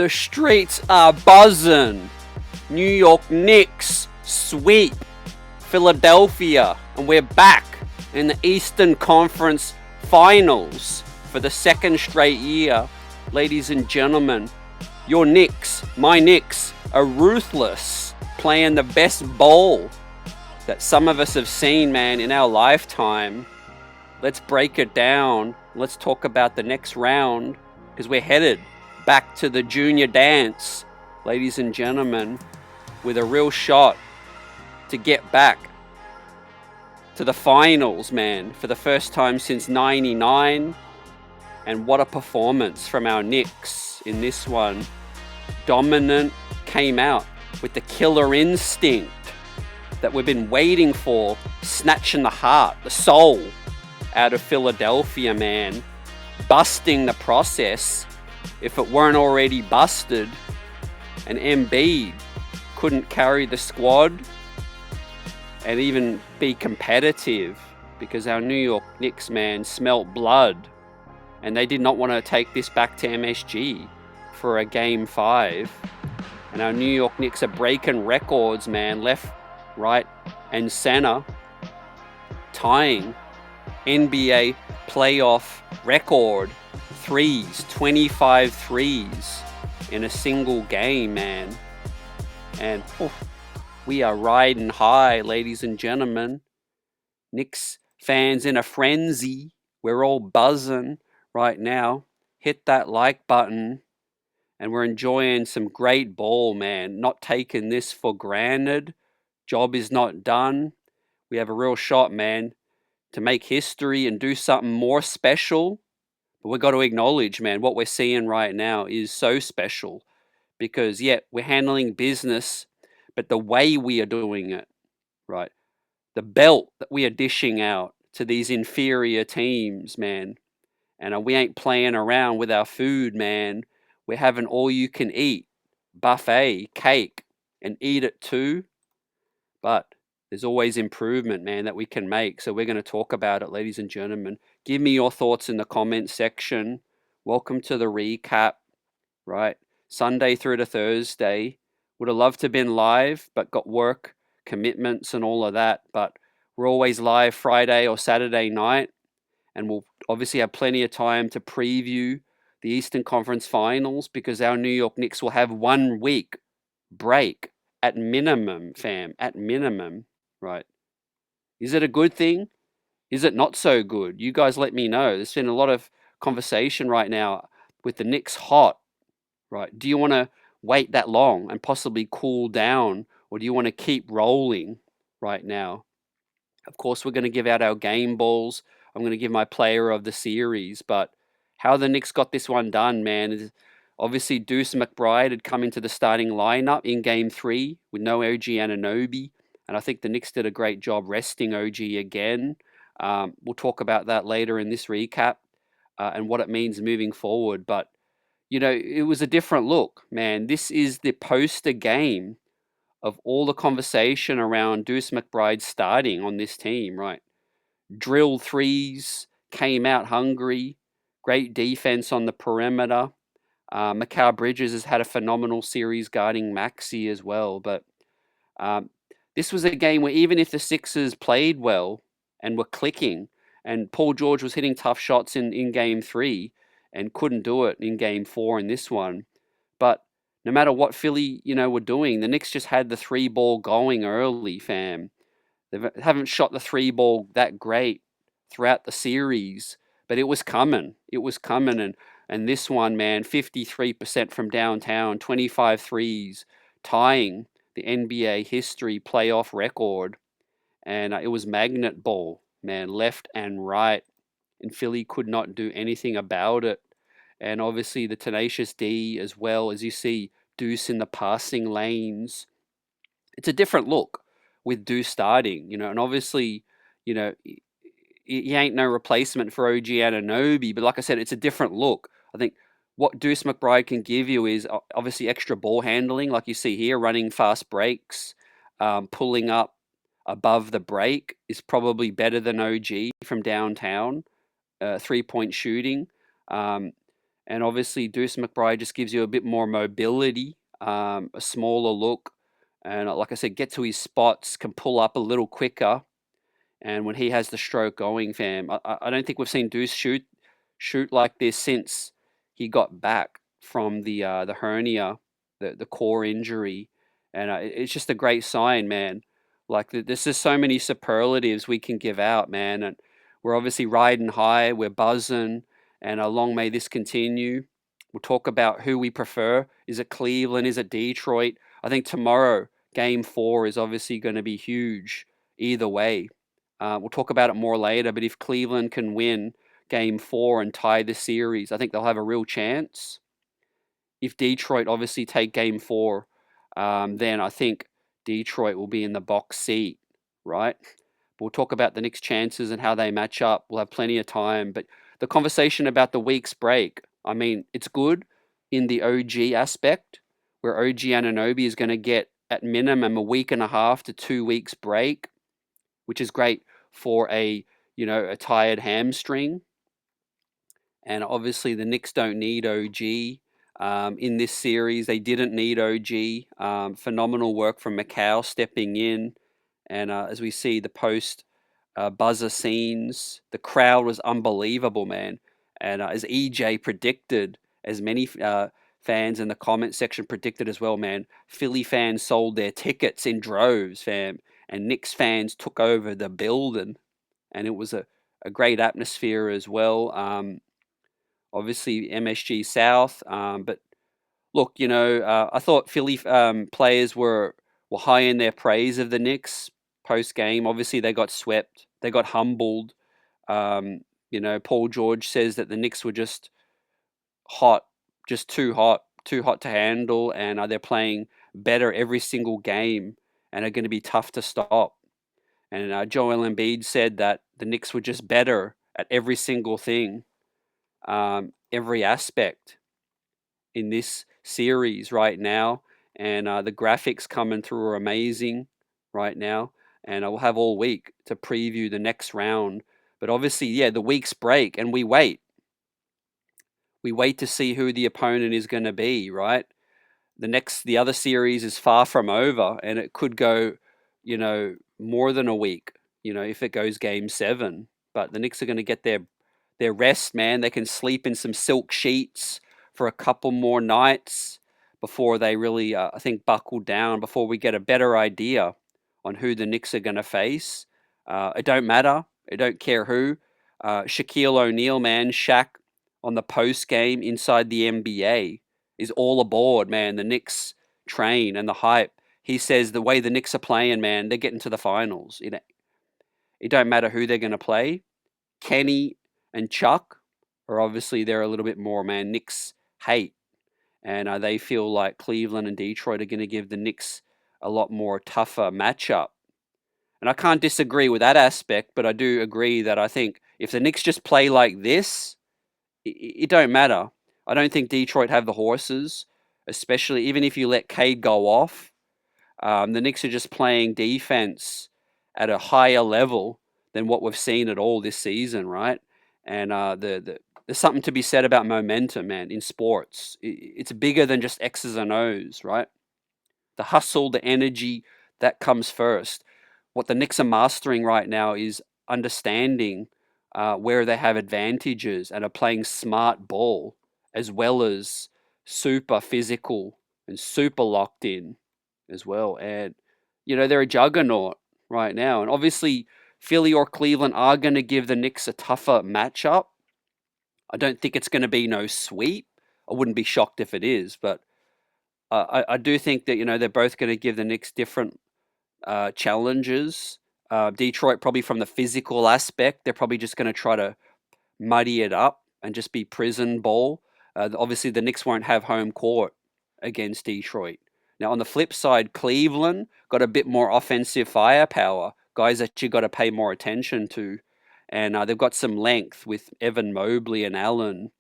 The streets are buzzing. New York Knicks sweep Philadelphia, and we're back in the Eastern Conference Finals for the second straight year. Ladies and gentlemen, your Knicks, my Knicks, are ruthless, playing the best ball that some of us have seen, man, in our lifetime. Let's break it down. Let's talk about the next round, because we're headed back to the junior dance, ladies and gentlemen, with a real shot to get back to the finals, man, for the first time since '99. And what a performance from our Knicks in this one. Dominant, came out with the killer instinct that we've been waiting for, snatching the heart, the soul out of Philadelphia, man. Busting the process, if it weren't already busted. And Embiid couldn't carry the squad and even be competitive, because our New York Knicks, man, smelt blood, and they did not want to take this back to MSG for a Game 5. And our New York Knicks are breaking records, man, left, right, and center, tying NBA playoff record threes, 25 threes in a single game, man. And we are riding high, ladies and gentlemen. Knicks fans in a frenzy. We're all buzzing right now. Hit that like button, and we're enjoying some great ball, man. Not taking this for granted. Job is not done. We have a real shot, man, to make history and do something more special. But we've got to acknowledge, man, what we're seeing right now is so special, because, yeah, we're handling business, but the way we are doing it, right? The belt that we are dishing out to these inferior teams, man. And we ain't playing around with our food, man. We're having all you can eat, buffet, cake, and eat it too. But there's always improvement, man, that we can make. So we're going to talk about it, ladies and gentlemen. Give me your thoughts in the comment section. Welcome to the recap, right? Sunday through to Thursday. Would have loved to have been live, but got work commitments and all of that. But we're always live Friday or Saturday night. And we'll obviously have plenty of time to preview the Eastern Conference Finals, because our New York Knicks will have 1 week break at minimum, fam, at minimum, right? Is it a good thing? Is it not so good? You guys let me know. There's been a lot of conversation right now with the Knicks hot, right? Do you want to wait that long and possibly cool down, or do you want to keep rolling right now? Of course, we're going to give out our game balls. I'm going to give my player of the series, but how the Knicks got this one done, man, is obviously Deuce McBride had come into the starting lineup in Game 3 with no OG Anunoby, and I think the Knicks did a great job resting OG again. We'll talk about that later in this recap and what it means moving forward, but, you know, it was a different look, man. This is the poster game of all the conversation around Deuce McBride starting on this team, right? Drilled threes, came out hungry, great defense on the perimeter. Mikal Bridges has had a phenomenal series guarding Maxey as well. But this was a game where even if the Sixers played well and were clicking, and Paul George was hitting tough shots in Game 3 and couldn't do it in Game 4 in this one. But no matter what Philly, were doing, the Knicks just had the 3-ball going early, fam. They haven't shot the 3-ball that great throughout the series, but it was coming. It was coming, and this one, man, 53% from downtown, 25 threes, tying the NBA history playoff record. And it was magnet ball, man, left and right, and Philly could not do anything about it. And obviously the tenacious D as well, as you see Deuce in the passing lanes. It's a different look with Deuce starting, and obviously, he ain't no replacement for OG Anunoby, but like I said, it's a different look. I think what Deuce McBride can give you is obviously extra ball handling, like you see here, running fast breaks, pulling up above the break is probably better than OG from downtown, 3-point shooting. And And obviously, Deuce McBride just gives you a bit more mobility, a smaller look, and like I said, get to his spots, can pull up a little quicker. And when he has the stroke going, fam, I don't think we've seen Deuce shoot like this since he got back from the hernia, the core injury, and it's just a great sign, man. Like there's just so many superlatives we can give out, man, and we're obviously riding high, we're buzzing, and long may this continue. We'll talk about who we prefer. Is it Cleveland? Is it Detroit? I think tomorrow, Game 4 is obviously going to be huge either way. We'll talk about it more later, but if Cleveland can win Game 4 and tie the series, I think they'll have a real chance. If Detroit obviously take Game 4, then I think Detroit will be in the box seat, right? We'll talk about the Knicks' chances and how they match up. We'll have plenty of time. But the conversation about the week's break, I mean, it's good in the OG aspect, where OG Anunoby is going to get at minimum a week and a half to 2 weeks break, which is great for a tired hamstring. And obviously the Knicks don't need OG in this series. They didn't need OG. Phenomenal work from Macau stepping in. And as we see the post buzzer scenes, the crowd was unbelievable, man. And as EJ predicted, as many fans in the comment section predicted as well, man, Philly fans sold their tickets in droves, fam. And Knicks fans took over the building. And it was a great atmosphere as well. Obviously, MSG South. But look, I thought Philly players were high in their praise of the Knicks post game. Obviously, they got swept. They got humbled. Paul George says that the Knicks were just hot, just too hot to handle, and they're playing better every single game and are going to be tough to stop. And Joel Embiid said that the Knicks were just better at every single thing, every aspect in this series right now. And the graphics coming through are amazing right now. And I will have all week to preview the next round. But obviously, yeah, the week's break, and we wait. We wait to see who the opponent is going to be, right? The other series is far from over, and it could go, more than a week, if it goes Game 7. But the Knicks are going to get their rest, man. They can sleep in some silk sheets for a couple more nights before they really, I think, buckle down, before we get a better idea on who the Knicks are going to face. It don't matter. I don't care who. Shaquille O'Neal, man, Shaq on the post game inside the NBA is all aboard, man. The Knicks train and the hype. He says the way the Knicks are playing, man, they're getting to the finals. It don't matter who they're going to play. Kenny and Chuck are obviously they're a little bit more, man. Knicks hate, and they feel like Cleveland and Detroit are going to give the Knicks a lot more tougher matchup. And I can't disagree with that aspect, but I do agree that I think if the Knicks just play like this, it don't matter. I don't think Detroit have the horses, especially even if you let Cade go off. The Knicks are just playing defense at a higher level than what we've seen at all this season, right? And there's something to be said about momentum, man, in sports. It's bigger than just X's and O's, right? The hustle, the energy, that comes first. What the Knicks are mastering right now is understanding where they have advantages and are playing smart ball, as well as super physical and super locked in as well. And, they're a juggernaut right now. And obviously, Philly or Cleveland are going to give the Knicks a tougher matchup. I don't think it's going to be no sweep. I wouldn't be shocked if it is, but I do think that, they're both going to give the Knicks different challenges. Detroit, probably from the physical aspect, they're probably just going to try to muddy it up and just be prison ball. Obviously, the Knicks won't have home court against Detroit. Now, on the flip side, Cleveland got a bit more offensive firepower, guys that you got to pay more attention to. And they've got some length with Evan Mobley and Allen.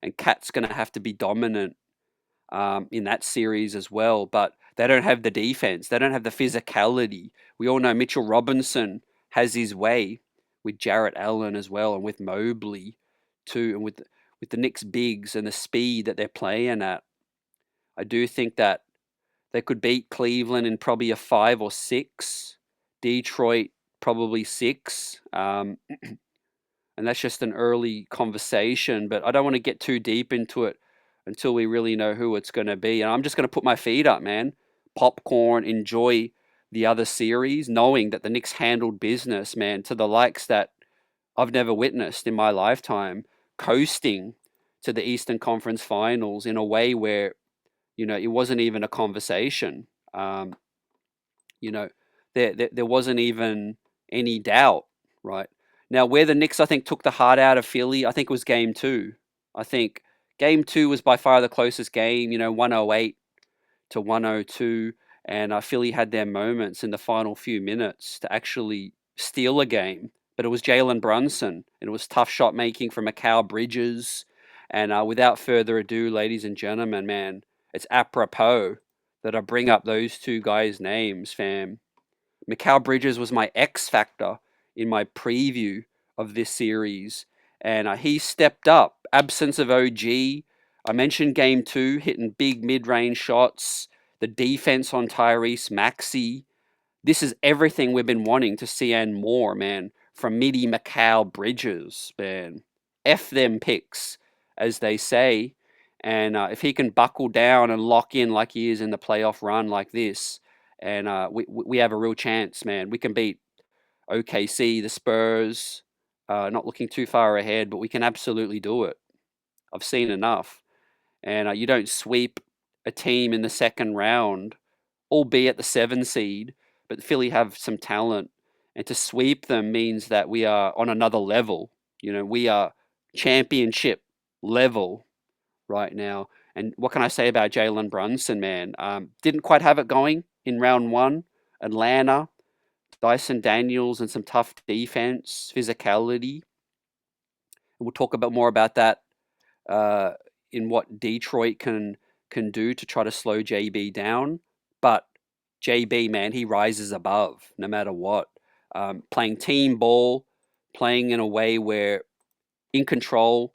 And Cat's going to have to be dominant in that series as well. But they don't have the defense. They don't have the physicality. We all know Mitchell Robinson has his way with Jarrett Allen as well, and with Mobley too, and with with the Knicks bigs and the speed that they're playing at, I do think that they could beat Cleveland in probably a 5 or 6. Detroit probably 6. And that's just an early conversation, but I don't want to get too deep into it until we really know who it's going to be. And I'm just going to put my feet up, man. Popcorn, enjoy the other series, knowing that the Knicks handled business, man, to the likes that I've never witnessed in my lifetime, coasting to the Eastern Conference Finals in a way where, it wasn't even a conversation. You know, there wasn't even any doubt, right? Now, where the Knicks, I think, took the heart out of Philly, I think it was game 2. I think game 2 was by far the closest game, 108 to 102. And Philly had their moments in the final few minutes to actually steal a game. But it was Jalen Brunson, and it was tough shot making from Mikal Bridges. And without further ado, ladies and gentlemen, man, it's apropos that I bring up those two guys' names, fam. Mikal Bridges was my X factor in my preview of this series, and he stepped up. Absence of OG. I mentioned game 2, hitting big mid-range shots. The defense on Tyrese Maxey. This is everything we've been wanting to see and more, man, from Midi Mikal Bridges, man. F them picks, as they say. And if he can buckle down and lock in like he is in the playoff run like this, and we have a real chance, man. We can beat OKC, the Spurs, not looking too far ahead, but we can absolutely do it. I've seen enough. And you don't sweep a team in the second round, albeit the 7 seed, but Philly have some talent. And to sweep them means that we are on another level. We are championship level right now. And what can I say about Jalen Brunson, man? Didn't quite have it going in round 1. Atlanta, Dyson Daniels, and some tough defense, physicality. And we'll talk more about that in what Detroit can do to try to slow JB down. But JB, man, he rises above no matter what. Playing team ball, playing in a way where in control,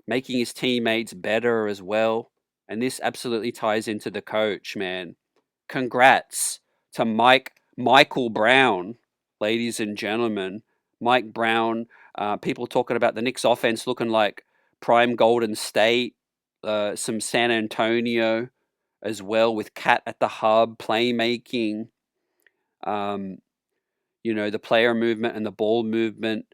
making his teammates better as well. And this absolutely ties into the coach, man. Congrats to Michael Brown, ladies and gentlemen. Mike Brown, people talking about the Knicks offense looking like prime Golden State, some San Antonio as well, with Cat at the hub, playmaking, the player movement and the ball movement,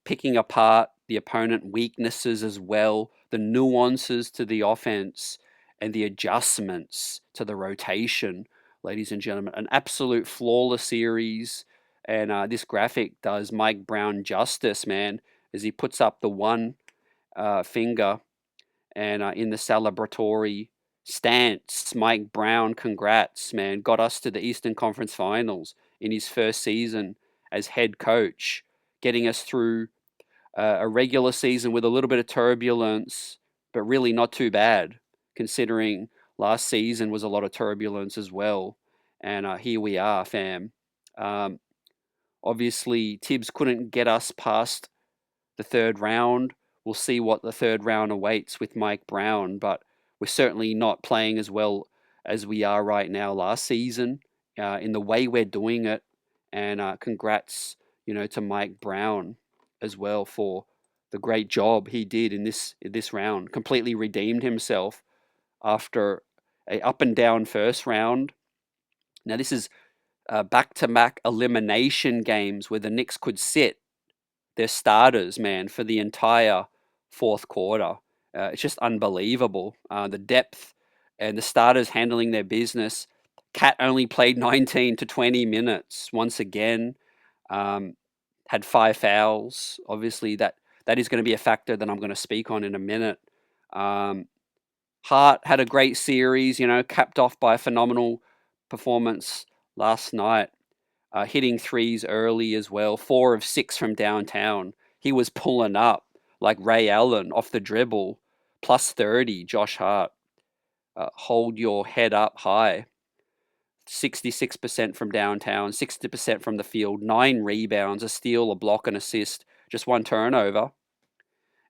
picking apart the opponent weaknesses as well, the nuances to the offense and the adjustments to the rotation, ladies and gentlemen. An absolute flawless series. And this graphic does Mike Brown justice, man, as he puts up the one finger and in the celebratory stance. Mike Brown, congrats, man. Got us to the Eastern Conference Finals in his first season as head coach, getting us through a regular season with a little bit of turbulence, but really not too bad, considering last season was a lot of turbulence as well. And here we are, fam. Obviously, Tibbs couldn't get us past the third round. We'll see what the third round awaits with Mike Brown, but we're certainly not playing as well as we are right now last season in the way we're doing it. And congrats, to Mike Brown as well for the great job he did in this round. Completely redeemed himself after a up and down first round. Now this is back-to-back elimination games where the Knicks could sit their starters, man, for the entire fourth quarter. It's just unbelievable. The depth and the starters handling their business. Cat only played 19 to 20 minutes once again. Had 5 fouls. Obviously, that is going to be a factor that I'm going to speak on in a minute. Hart had a great series, capped off by a phenomenal performance last night. Hitting threes early as well. 4 of 6 from downtown. He was pulling up like Ray Allen off the dribble. Plus 30, Josh Hart. Hold your head up high. 66% from downtown, 60% from the field, 9 rebounds, a steal, a block, an assist, just 1 turnover.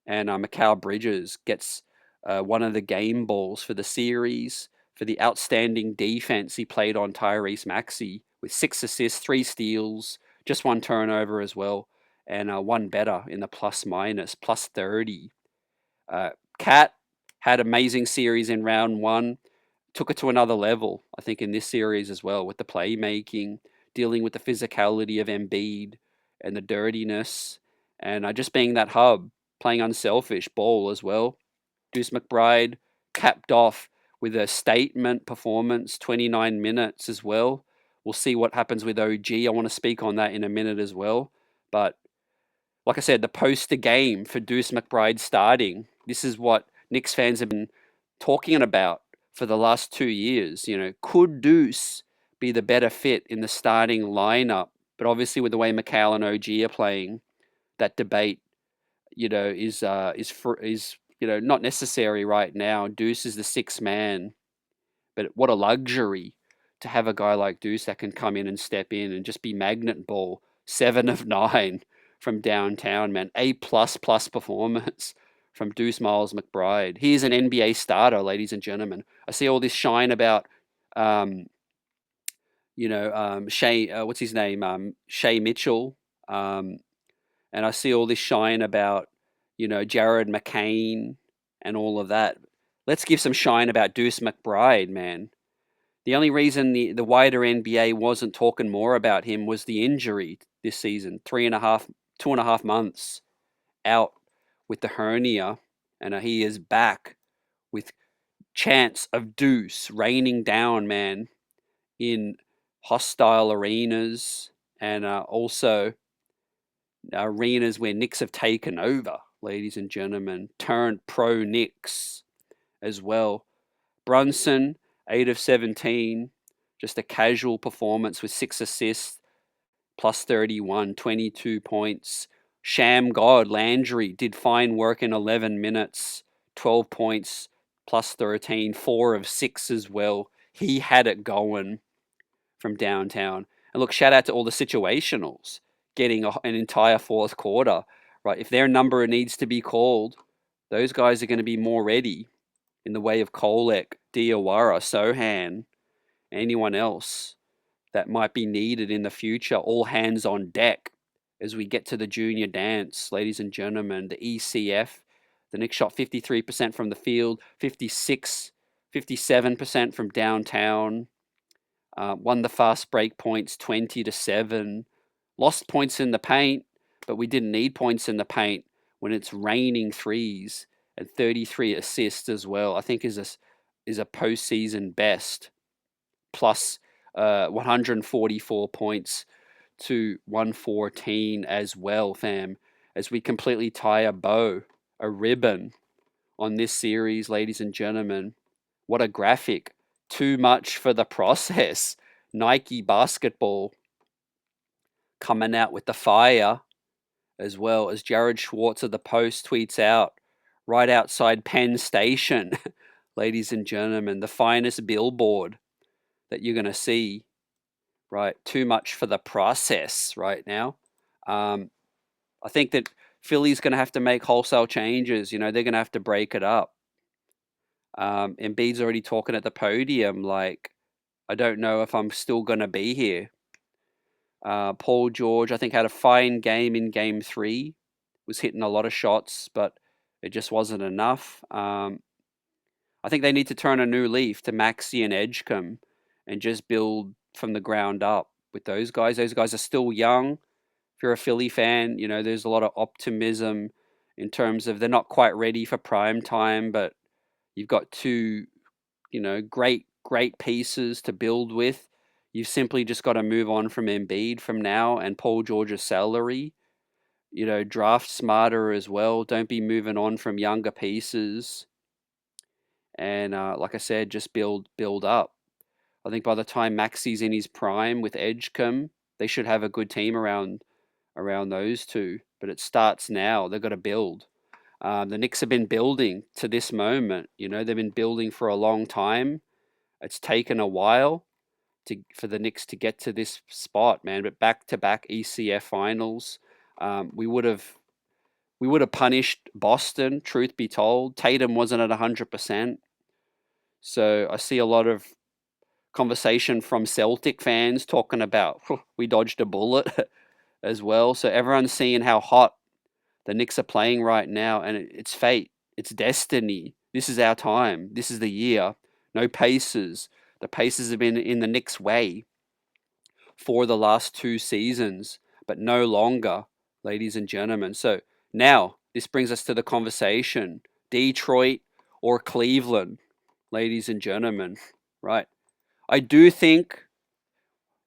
and Mikal Bridges gets one of the game balls for the series for the outstanding defense he played on Tyrese Maxey with 6 assists, 3 steals, just 1 turnover as well, and one better in the plus minus, plus 30. Cat had amazing series in round 1, took it to another level, I think, in this series as well, with the playmaking, dealing with the physicality of Embiid and the dirtiness, and just being that hub, playing unselfish ball as well. Deuce McBride capped off with a statement performance, 29 minutes as well. We'll see what happens with OG. I want to speak on that in a minute as well. But like I said, the poster game for Deuce McBride starting, this is what Knicks fans have been talking about for the last 2 years. Could Deuce be the better fit in the starting lineup? But obviously, with the way Mikal and OG are playing, that debate, is not necessary right now. Deuce is the 6th man, but what a luxury to have a guy like Deuce that can come in and step in and just be magnet ball, 7 of 9 from downtown, man. A++ performance from Deuce Miles McBride. He's an NBA starter, ladies and gentlemen. I see all this shine about, Shea, what's his name? Shea Mitchell. And I see all this shine about, Jared McCain and all of that. Let's give some shine about Deuce McBride, man. The only reason the wider NBA wasn't talking more about him was the injury this season. 2.5 months out with the hernia, and he is back with chance of Deuce raining down, man, in hostile arenas and also arenas where Knicks have taken over, ladies and gentlemen, turned pro Knicks as well. Brunson, 8 of 17, just a casual performance with 6 assists, plus 31, 22 points. Sham God, Landry, did fine work in 11 minutes, 12 points, plus 13, 4 of 6 as well. He had it going from downtown. And look, shout out to all the situationals getting an entire fourth quarter, right? If their number needs to be called, those guys are going to be more ready in the way of Kolek, Diawara, Sohan, anyone else that might be needed in the future. All hands on deck as we get to the junior dance, ladies and gentlemen. The ECF, the Knicks shot 53% from the field, 57% from downtown. Won the fast break points 20-7. Lost points in the paint, but we didn't need points in the paint when it's raining threes, and 33 assists as well. I think is a postseason best, plus 144 points to 114 as well, fam. As we completely tie a ribbon on this series, ladies and gentlemen. What a graphic. Too much for the process. Nike basketball coming out with the fire, as well as Jared Schwartz of the Post tweets out, right outside Penn Station, ladies and gentlemen, the finest billboard that you're going to see, right? Too much for the process right now. I think that Philly's going to have to make wholesale changes. They're going to have to break it up. Embiid's already talking at the podium like, I don't know if I'm still going to be here. Paul George, I think, had a fine game in Game 3. Was hitting a lot of shots, but it just wasn't enough. I think they need to turn a new leaf to Maxey and Edgecombe and just build from the ground up with those guys. Those guys are still young. If you're a Philly fan, there's a lot of optimism in terms of they're not quite ready for prime time, but you've got two, great pieces to build with. You've simply just got to move on from Embiid from now and Paul George's salary. Draft smarter as well. Don't be moving on from younger pieces. And like I said, just build up. I think by the time Maxey's in his prime with Edgecombe, they should have a good team around those two. But it starts now. They've got to build. The Knicks have been building to this moment. They've been building for a long time. It's taken a while for the Knicks to get to this spot, man. But back-to-back ECF finals, we would have we would have punished Boston, truth be told. Tatum wasn't at 100%. So I see a lot of conversation from Celtic fans talking about we dodged a bullet as well. So everyone's seeing how hot the Knicks are playing right now, and it's fate. It's destiny. This is our time. This is the year. No Pacers. The Pacers have been in the Knicks' way for the last 2 seasons, but no longer, ladies and gentlemen. So now this brings us to the conversation: Detroit or Cleveland, ladies and gentlemen. Right. I do think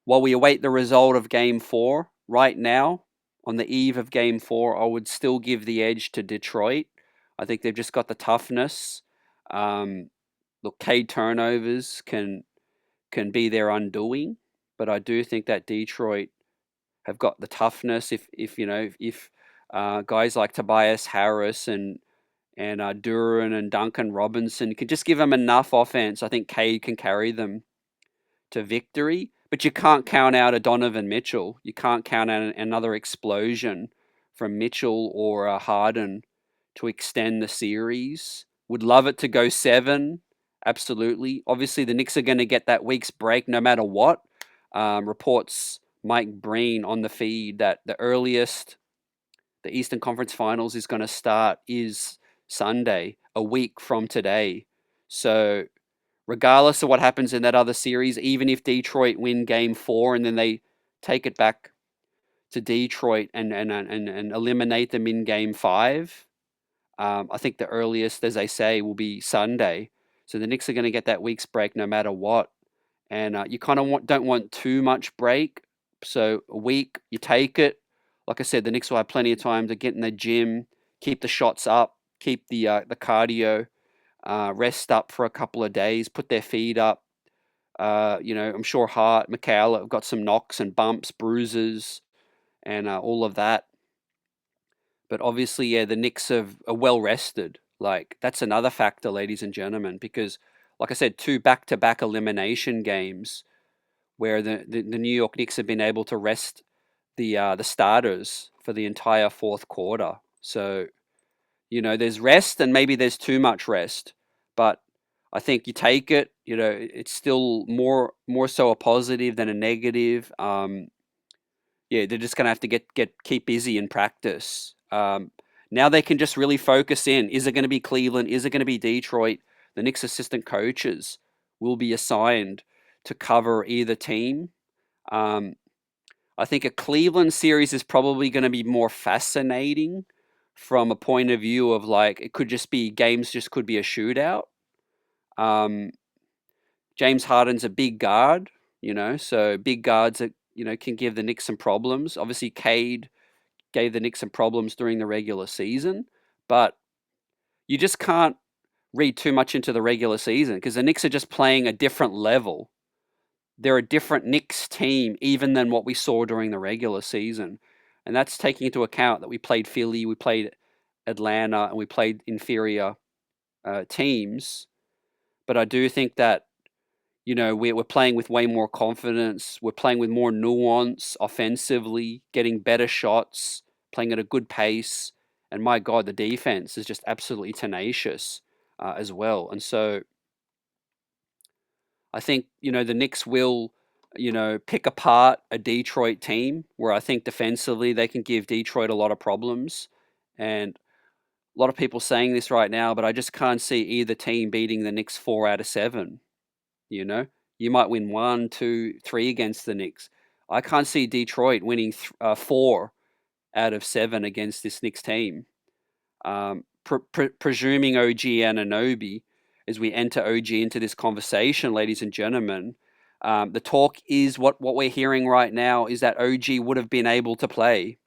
while we await the result of Game 4, right now, on the eve of Game 4, I would still give the edge to Detroit. I think they've just got the toughness. Look, K turnovers can be their undoing, but I do think that Detroit have got the toughness. If guys like Tobias Harris and Duran and Duncan Robinson can just give them enough offense, I think Cade can carry them to victory. But you can't count out a Donovan Mitchell. You can't count out another explosion from Mitchell or Harden to extend the series. Would love it to go 7. Absolutely. Obviously, the Knicks are going to get that week's break no matter what. Reports Mike Breen on the feed that the earliest the Eastern Conference Finals is going to start is Sunday, a week from today. So regardless of what happens in that other series, even if Detroit win Game 4 and then they take it back to Detroit and eliminate them in Game 5, I think the earliest, as they say, will be Sunday. So the Knicks are going to get that week's break no matter what. And you kind of don't want too much break. So a week, you take it. Like I said, the Knicks will have plenty of time to get in the gym, keep the shots up, keep the cardio, rest up for a couple of days, put their feet up. I'm sure Hart, Mikhail have got some knocks and bumps, bruises, and all of that. But obviously, yeah, the Knicks are well rested. Like, that's another factor, ladies and gentlemen, because, like I said, 2 back-to-back elimination games where the New York Knicks have been able to rest the starters for the entire fourth quarter. So, there's rest and maybe there's too much rest, but I think you take it. It's still more so a positive than a negative. Yeah, they're just gonna have to keep busy in practice. Now they can just really focus in. Is it going to be Cleveland? Is it going to be Detroit? The Knicks assistant coaches will be assigned to cover either team. I think a Cleveland series is probably going to be more fascinating from a point of view of like it could just be games, just could be a shootout. James Harden's a big guard, so big guards that can give the Knicks some problems. Obviously, Cade gave the Knicks some problems during the regular season, but you just can't read too much into the regular season because the Knicks are just playing a different level. They're a different Knicks team even than what we saw during the regular season. And that's taking into account that we played Philly, we played Atlanta, and we played inferior teams. But I do think that, we're playing with way more confidence. We're playing with more nuance offensively, getting better shots, playing at a good pace. And my God, the defense is just absolutely tenacious as well. And so I think, the Knicks will, pick apart a Detroit team where I think defensively they can give Detroit a lot of problems. And a lot of people saying this right now, but I just can't see either team beating the Knicks 4 out of 7. You might win 1, 2, 3 against the Knicks. I can't see Detroit winning 4 out of 7 against this Knicks team. Presuming OG Anunoby, as we enter OG into this conversation, ladies and gentlemen, the talk is what we're hearing right now is that OG would have been able to play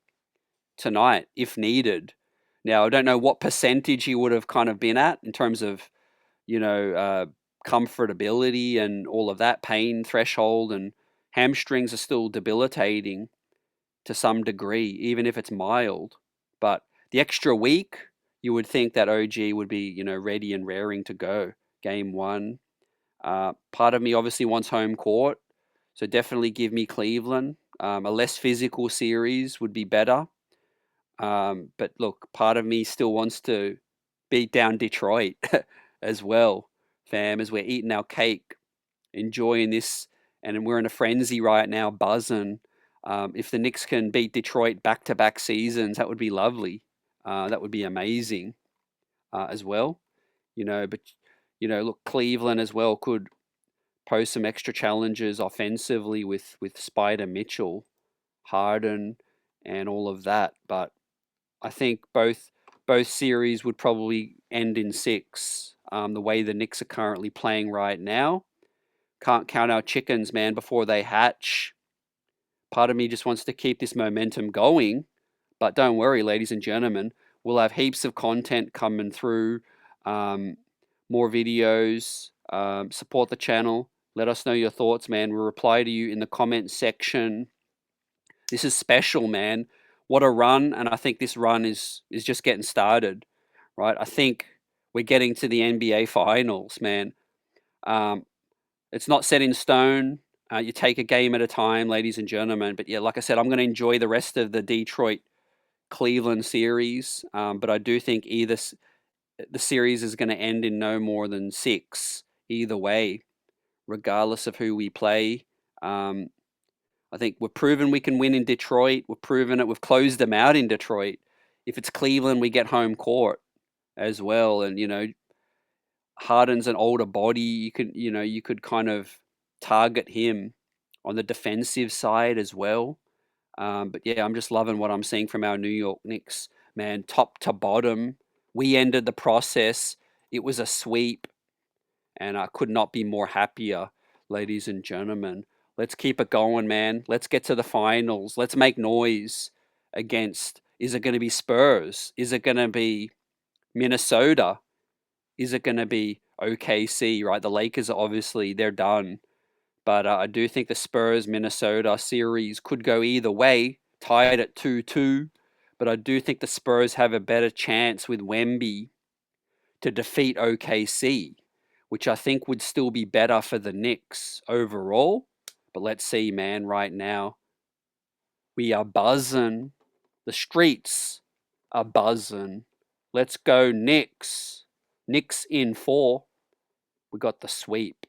tonight if needed. Now, I don't know what percentage he would have kind of been at in terms of, comfortability and all of that, pain threshold, and hamstrings are still debilitating to some degree, even if it's mild. But the extra week, you would think that OG would be, ready and raring to go. Game 1. Part of me obviously wants home court, so definitely give me Cleveland. A less physical series would be better. But look, part of me still wants to beat down Detroit as well, fam, as we're eating our cake, enjoying this, and we're in a frenzy right now, buzzing. If the Knicks can beat Detroit back-to-back seasons, that would be lovely. That would be amazing as well. But look, Cleveland as well could pose some extra challenges offensively with Spider Mitchell, Harden, and all of that. But I think both series would probably end in six. The way the Knicks are currently playing right now, can't count our chickens, man, before they hatch. Part of me just wants to keep this momentum going, but don't worry, ladies and gentlemen, we'll have heaps of content coming through. More videos. Support the channel. Let us know your thoughts, man. We'll reply to you in the comment section. This is special, man. What a run, and I think this run is just getting started, right? I think we're getting to the NBA Finals, man. It's not set in stone. You take a game at a time, ladies and gentlemen. But yeah, like I said, I'm going to enjoy the rest of the Detroit Cleveland series. But I do think the series is going to end in no more than six, either way, regardless of who we play. I think we're proven we can win in Detroit. We've proven it. We've closed them out in Detroit. If it's Cleveland, we get home court as well. And Harden's an older body. You could kind of target him on the defensive side as well. But yeah, I'm just loving what I'm seeing from our New York Knicks, man, top to bottom. We ended the process. It was a sweep, and I could not be more happier, ladies and gentlemen. Let's keep it going, man. Let's get to the finals. Let's make noise against. Is it going to be Spurs? Is it going to be Minnesota? Is it going to be OKC, right? The Lakers are obviously, they're done. But I do think the Spurs-Minnesota series could go either way, tied at 2-2. But I do think the Spurs have a better chance with Wemby to defeat OKC, which I think would still be better for the Knicks overall. But let's see, man, right now. We are buzzing. The streets are buzzing. Let's go, Knicks. Knicks in 4. We got the sweep.